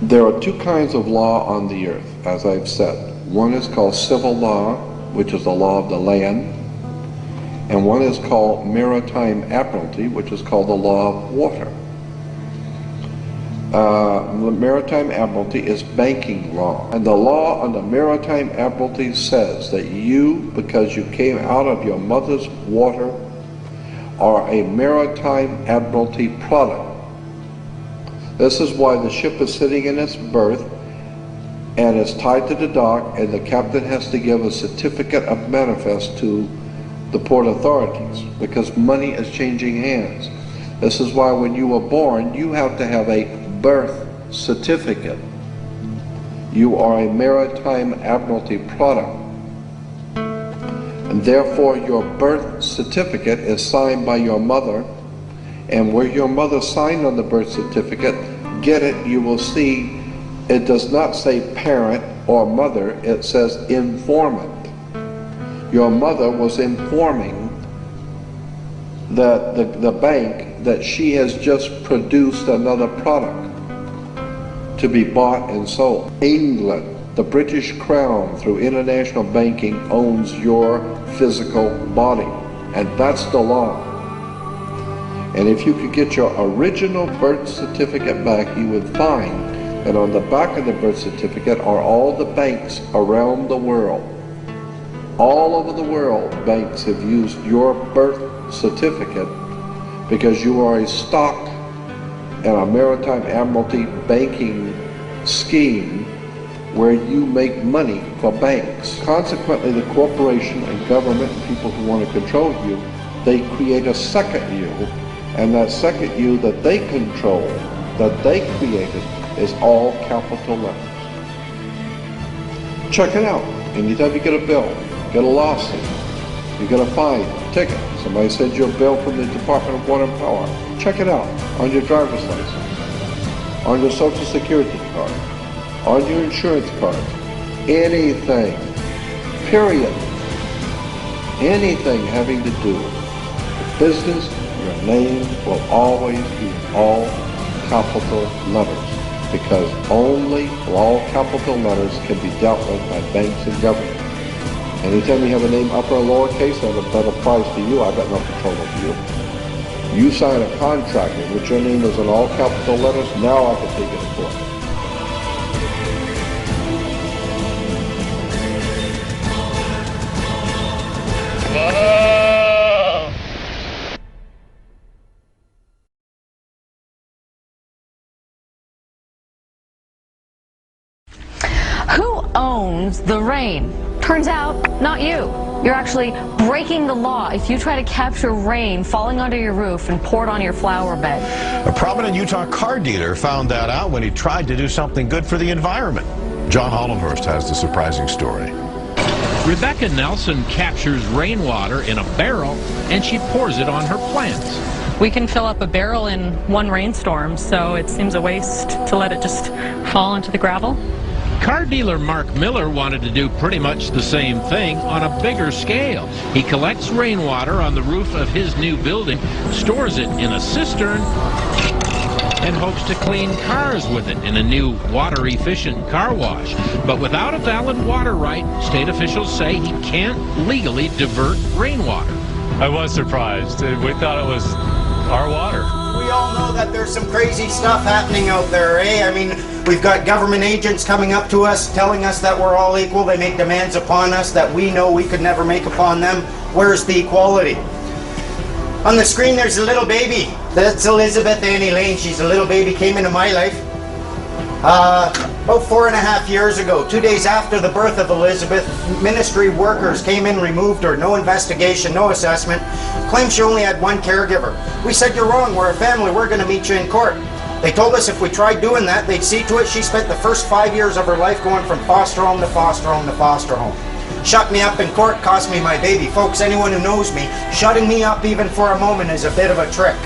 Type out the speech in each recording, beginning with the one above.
There are two kinds of law on the earth, as I've said. One is called civil law, which is the law of the land, and one is called maritime admiralty, which is called the law of water. The maritime admiralty is banking law, and the law on the maritime admiralty says that you, because you came out of your mother's water, are a maritime admiralty product. This is why the ship is sitting in its berth and is tied to the dock, and the captain has to give a certificate of manifest to the port authorities, because money is changing hands. This is why when you were born, you have to have a birth certificate. You are a maritime admiralty product, and therefore your birth certificate is signed by your mother, and where your mother signed on the birth certificate, get it, you will see it does not say parent or mother, it says informant. Your mother was informing the bank that she has just produced another product to be bought and sold. England, the British Crown, through international banking, owns your physical body, and that's the law. And if you could get your original birth certificate back, you would find that on the back of the birth certificate are all the banks around the world. All over the world, banks have used your birth certificate because you are a stock in a maritime admiralty banking scheme where you make money for banks. Consequently, the corporation and government and people who want to control you, they create a second you, and that second you that they control, that they created, is all capital letters. Check it out. Anytime you get a bill, get a lawsuit, you get a fine, a ticket, somebody sends you a bill from the Department of Water and Power, check it out on your driver's license, on your Social Security card, on your insurance card, anything, period, anything having to do with business, your name will always be all capital letters, because only all capital letters can be dealt with by banks and government. Anytime you have a name upper or lowercase, that applies to you. I've got no control over you. You sign a contract in which your name is in all capital letters, now I can take it to court. Who owns the rain? Turns out, not you. You're actually breaking the law if you try to capture rain falling onto your roof and pour it on your flower bed. A prominent Utah car dealer found that out when he tried to do something good for the environment. John Hollenhorst has the surprising story. Rebecca Nelson captures rainwater in a barrel and she pours it on her plants. We can fill up a barrel in one rainstorm, so it seems a waste to let it just fall into the gravel. Car dealer Mark Miller wanted to do pretty much the same thing on a bigger scale. He collects rainwater on the roof of his new building, stores it in a cistern, and hopes to clean cars with it in a new water-efficient car wash. But without a valid water right, state officials say he can't legally divert rainwater. I was surprised. We thought it was our water. We all know that there's some crazy stuff happening out there, eh? I mean, we've got government agents coming up to us, telling us that we're all equal. They make demands upon us that we know we could never make upon them. Where's the equality? On the screen, there's a little baby. That's Elizabeth Annie Lane. She's a little baby, came into my life about 4.5 years ago. 2 days after the birth of Elizabeth, ministry workers came in, removed her. No investigation, no assessment. Claimed she only had one caregiver. We said, you're wrong, we're a family, we're going to meet you in court. They told us if we tried doing that, they'd see to it she spent the first 5 years of her life going from foster home to foster home to foster home. Shut me up in court, cost me my baby. Folks, anyone who knows me, shutting me up even for a moment is a bit of a trick.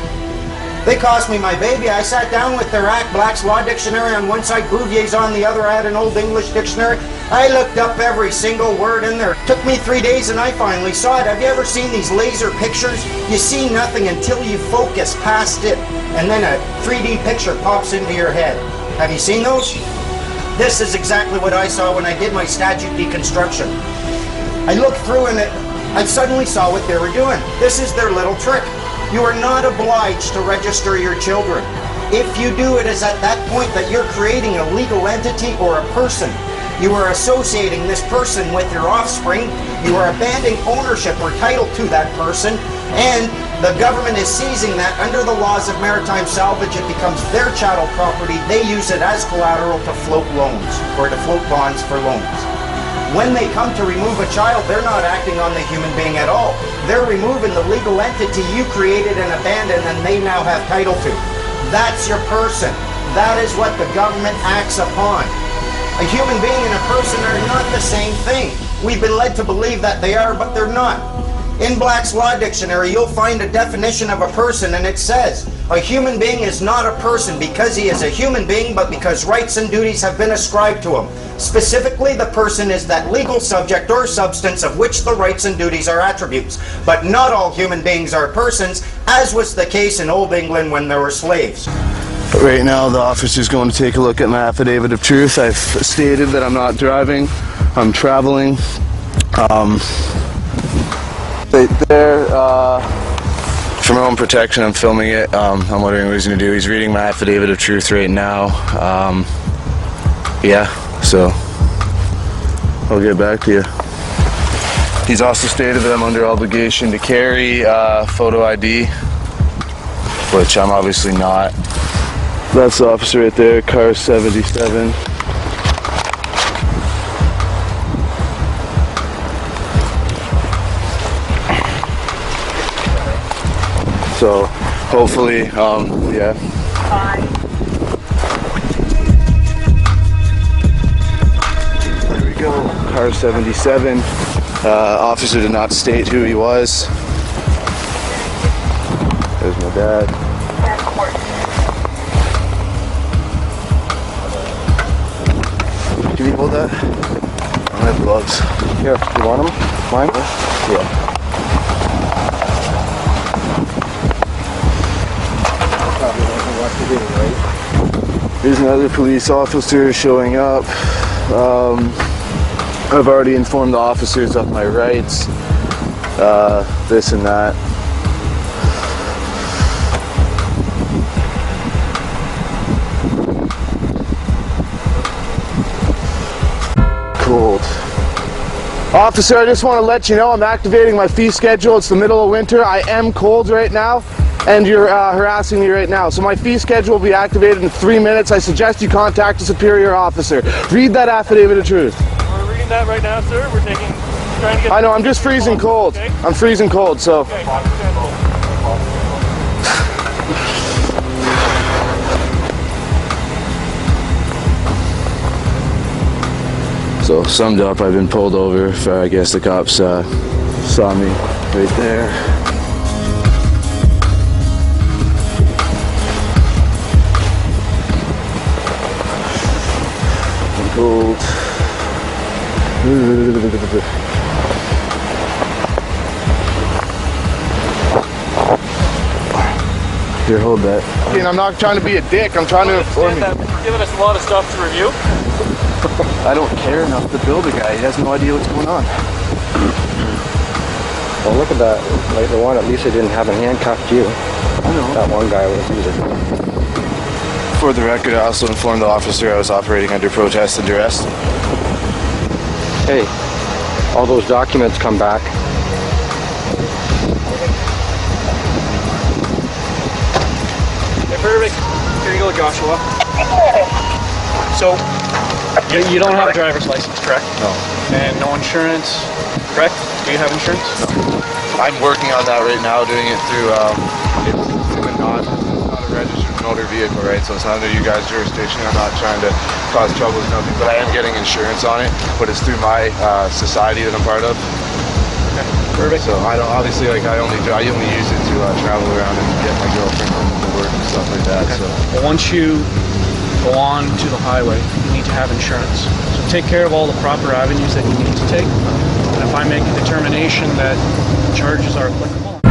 They cost me my baby. I sat down with their Act Black's Law Dictionary on one side, Bouvier's on the other, I had an Old English dictionary. I looked up every single word in there. Took me 3 days and I finally saw it. Have you ever seen these laser pictures? You see nothing until you focus past it, and then a 3D picture pops into your head. Have you seen those? This is exactly what I saw when I did my statute deconstruction. I looked through and I suddenly saw what they were doing. This is their little trick. You are not obliged to register your children. If you do, it is at that point that you're creating a legal entity or a person. You are associating this person with your offspring. You are abandoning ownership or title to that person, and the government is seizing that under the laws of maritime salvage. It becomes their chattel property. They use it as collateral to float loans or to float bonds for loans. When they come to remove a child, they're not acting on the human being at all. They're removing the legal entity you created and abandoned and they now have title to. That's your person. That is what the government acts upon. A human being and a person are not the same thing. We've been led to believe that they are, but they're not. In Black's Law Dictionary, you'll find a definition of a person, and it says, a human being is not a person because he is a human being, but because rights and duties have been ascribed to him. Specifically, the person is that legal subject or substance of which the rights and duties are attributes. But not all human beings are persons, as was the case in Old England when there were slaves. Right now, the officer's going to take a look at my affidavit of truth. I've stated that I'm not driving, I'm traveling. Right there, for my own protection, I'm filming it. I'm wondering what he's going to do. He's reading my affidavit of truth right now. Yeah, so I'll get back to you. He's also stated that I'm under obligation to carry photo ID, which I'm obviously not. That's the officer right there, car 77. So hopefully, yeah. There we go, car 77. Officer did not state who he was. There's my dad. Can you hold that? I don't have gloves. Here, you want them? Mine? Yeah. There's another police officer showing up. I've already informed the officers of my rights, this and that. Cold. Officer, I just want to let you know I'm activating my fee schedule. It's the middle of winter. I am cold right now, and you're harassing me right now. So my fee schedule will be activated in 3 minutes. I suggest you contact a superior officer. Read that affidavit of truth. We're reading that right now, sir. We're trying to get... I know, I'm just freezing cold. Okay? I'm freezing cold, so... Okay. So, summed up, I've been pulled over. I guess the cops saw me right there. I'm cold. Here, hold that. I'm not trying to be a dick. I'm trying to inform you. You're giving us a lot of stuff to review. I don't care enough to build a guy. He has no idea what's going on. Well, look at that. Like the one, at least they didn't have a handcuffed you. I know. That one guy was either. For the record, I also informed the officer I was operating under protest and duress. Hey, all those documents come back. Hey, perfect. Here you go, Joshua. So, you don't have a driver's license, correct? No. And no insurance, correct? Do you have insurance? No. I'm working on that right now, doing it through, it's not a registered motor vehicle, right? So it's not under you guys' jurisdiction. I'm not trying to cause trouble with nothing, but I am getting insurance on it, but it's through my society that I'm part of. Okay, perfect. So I don't, obviously, like I only use it to travel around and get my girlfriend home from work and stuff like that. Okay. So well, once you go on to the highway, you need to have insurance. So take care of all the proper avenues that you need to take. And if I make a determination that charges are applicable,